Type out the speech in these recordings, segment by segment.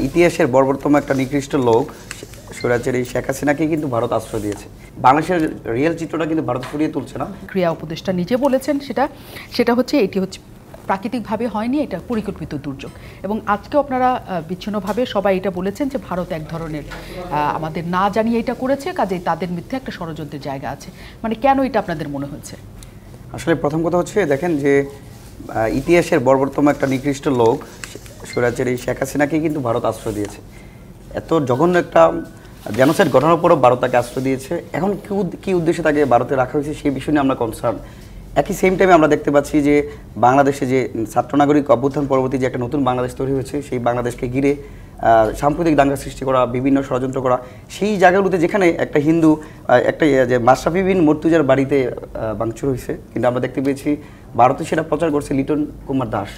ইতিহাসের বর্বরতম একটা নিকৃষ্ট লোক স্বৈরাচারী শেখ হাসিনাকে কিন্তু ভারত আশ্রয় দিয়েছে। বাংলাদেশের রিয়েল চিত্রটা কিন্তু ভারত ফুরিয়ে তুলছে না। ক্রিয়া উপদেষ্টা নিজে বলেছেন সেটা হচ্ছে এটি হচ্ছে প্রাকৃতিকভাবে হয়নি, এটা পরিকল্পিত দুর্যোগ। এবং আজকেও আপনারা বিচ্ছিন্নভাবে সবাই এটা বলেছেন যে ভারত এক ধরনের আমাদের না জানিয়ে এটা করেছে, কাজেই তাদের মধ্যে একটা ষড়যন্ত্রের জায়গা আছে। মানে কেন এটা আপনাদের মনে হচ্ছে? আসলে প্রথম কথা হচ্ছে দেখেন যে ইতিহাসের বর্বরতম একটা নিকৃষ্ট লোক স্বৈরাচারী শেখ হাসিনাকে কিন্তু ভারত আশ্রয় দিয়েছে। এত জঘন্য একটা জেনোসাইড ঘটনার পরও ভারত তাকে আশ্রয় দিয়েছে। এখন কি উদ্দেশ্যে তাকে ভারতে রাখা হয়েছে সেই বিষয় নিয়ে আমরা কনসার্ন। একই সেম টাইমে আমরা দেখতে পাচ্ছি যে বাংলাদেশে যে ছাত্র নাগরিক অভ্যুত্থান পরবর্তী যে একটা নতুন বাংলাদেশ তৈরি হয়েছে, সেই বাংলাদেশকে ঘিরে সাম্প্রতিক দাঙ্গা সৃষ্টি করা, বিভিন্ন ষড়যন্ত্র করা, সেই জায়গাগুলোতে যেখানে একটা হিন্দু একটা যে মাশরাফি বিন মর্তুজার বাড়িতে ভাঙচুর হয়েছে, কিন্তু আমরা দেখতে পেয়েছি ভারতে সেটা প্রচার করছে লিটন কুমার দাস।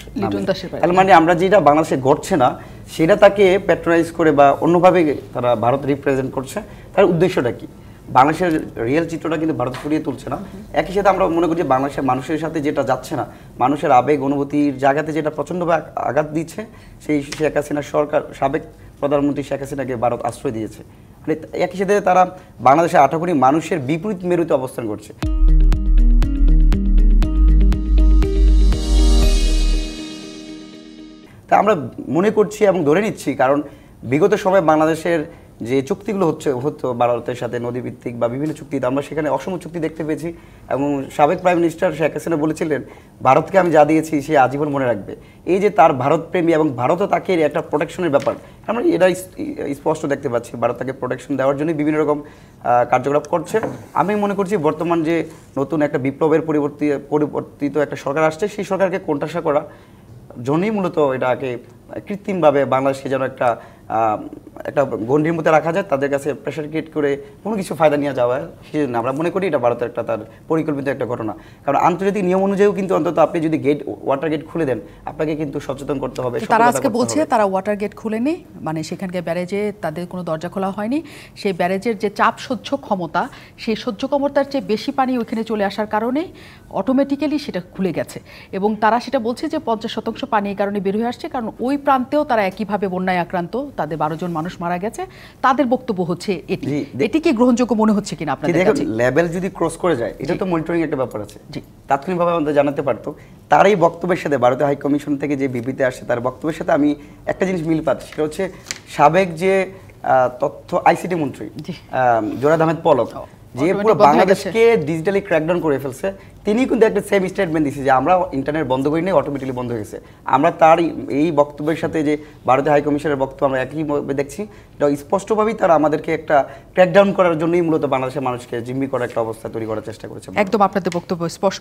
তাহলে মানে আমরা যেটা বাংলাদেশে ঘটছে না সেটা তাকে প্যাট্রোনাইজ করে বা অন্যভাবে তারা ভারত রিপ্রেজেন্ট করছে। তার উদ্দেশ্যটা কি? বাংলাদেশের রিয়েল চিত্রটা কিন্তু ভারত ফুরিয়ে তুলছে না। একই সাথে আমরা মনে করি যে বাংলাদেশের মানুষের সাথে যেটা যাচ্ছে না, মানুষের আবেগ অনুভূতির জায়গাতে যেটা প্রচণ্ডভাবে আঘাত দিচ্ছে, সেই শেখ হাসিনা সরকার, সাবেক প্রধানমন্ত্রী শেখ হাসিনাকে ভারত আশ্রয় দিয়েছে। মানে একই সাথে তারা বাংলাদেশের 18 কোটি মানুষের বিপরীত মেরুতে অবস্থান করছে। তা আমরা মনে করছি এবং ধরে নিচ্ছি, কারণ বিগত সময় বাংলাদেশের যে চুক্তিগুলো হতো ভারতের সাথে নদীভিত্তিক বা বিভিন্ন চুক্তিতে, আমরা সেখানে অসম চুক্তি দেখতে পেয়েছি। এবং সাবেক প্রাইম মিনিস্টার শেখ হাসিনা বলেছিলেন, ভারতকে আমি যা দিয়েছি সে আজীবন মনে রাখবে। এই যে তার ভারত প্রেমী এবং ভারতও তাকে একটা প্রোটেকশনের ব্যাপার, আমরা এটা স্পষ্ট দেখতে পাচ্ছি। ভারত তাকে প্রোটেকশন দেওয়ার জন্য বিভিন্ন রকম কার্যকলাপ করছে। আমি মনে করছি বর্তমান যে নতুন একটা বিপ্লবের পরিবর্তিত একটা সরকার আসছে, সেই সরকারকে কোণঠাসা করা জন্যই মূলত এটাকে কৃত্রিমভাবে বাংলাদেশকে যেন একটা গণ্ডির মধ্যে রাখা যায়, তাদের কাছে প্রেশার ক্রিয়েট করে কোনো কিছু ফায়দা নিয়ে যাওয়া, সেই জন্য আমরা মনে করি এটা ভারতের একটা তার পরিকল্পিত একটা ঘটনা। কারণ আন্তর্জাতিক নিয়ম অনুযায়ীও কিন্তু অন্তত আপনি যদি ওয়াটার গেট খুলে দেন, আপনাকে কিন্তু সচেতন করতে হবে। তারা আজকে বলছে তারা ওয়াটার গেট খুলেনি, মানে সেখানকার ব্যারেজে তাদের কোনো দরজা খোলা হয়নি। সেই ব্যারেজের যে চাপ সহ্য ক্ষমতা, সেই সহ্য ক্ষমতার চেয়ে বেশি পানি ওইখানে চলে আসার কারণে অটোমেটিক্যালি সেটা খুলে গেছে। এবং তারা সেটা বলছে যে 50% পানি এই কারণে বের হয়ে আসছে, কারণ ওই প্রান্তেও তারা একইভাবে বন্যায় আক্রান্ত, তাদের 12 জন মানুষ মারা গেছে। তাদের বক্তব্য হচ্ছে এটি কি গ্রহণযোগ্য মনে হচ্ছে কিনা আপনাদের কাছে? লেভেল যদি ক্রস করে যায়, এটা তো মনিটরিং একটা ব্যাপার আছে। তাৎক্ষণিকভাবে আমাদের জানাতে পারতো। তার এই বক্তব্যের সাথে ভারতীয় হাই কমিশন থেকে যে বিবৃতি আসছে, তার বক্তব্যের সাথে আমি একটা জিনিস মিল পাচ্ছি, সেটা হচ্ছে সাবেক যে তথ্য আইসিটি মন্ত্রী জোরাদ আহমেদ পলক, যে পুরো বাংলাদেশকে ডিজিটালি ক্র্যাকডাউন করে ফেলছে, তিনি কিন্তু একটা সেম স্টেটমেন্ট দিচ্ছে যে আমরা ইন্টারনেট বন্ধ করি নাই, অটোমেটিক্যালি বন্ধ হয়ে গেছে। আমরা তার এই বক্তব্যের সাথে যে ভারতীয় হাই কমিশনের বক্তব্য আমরা একইভাবে দেখছি, এটা স্পষ্টভাবেই তারা আমাদেরকে একটা ক্র্যাকডাউন করার জন্যই মূলত বাংলাদেশের মানুষকে জিম্মি করার একটা অবস্থা তৈরি করার চেষ্টা করেছে। একদম আপনাদের বক্তব্য স্পষ্ট।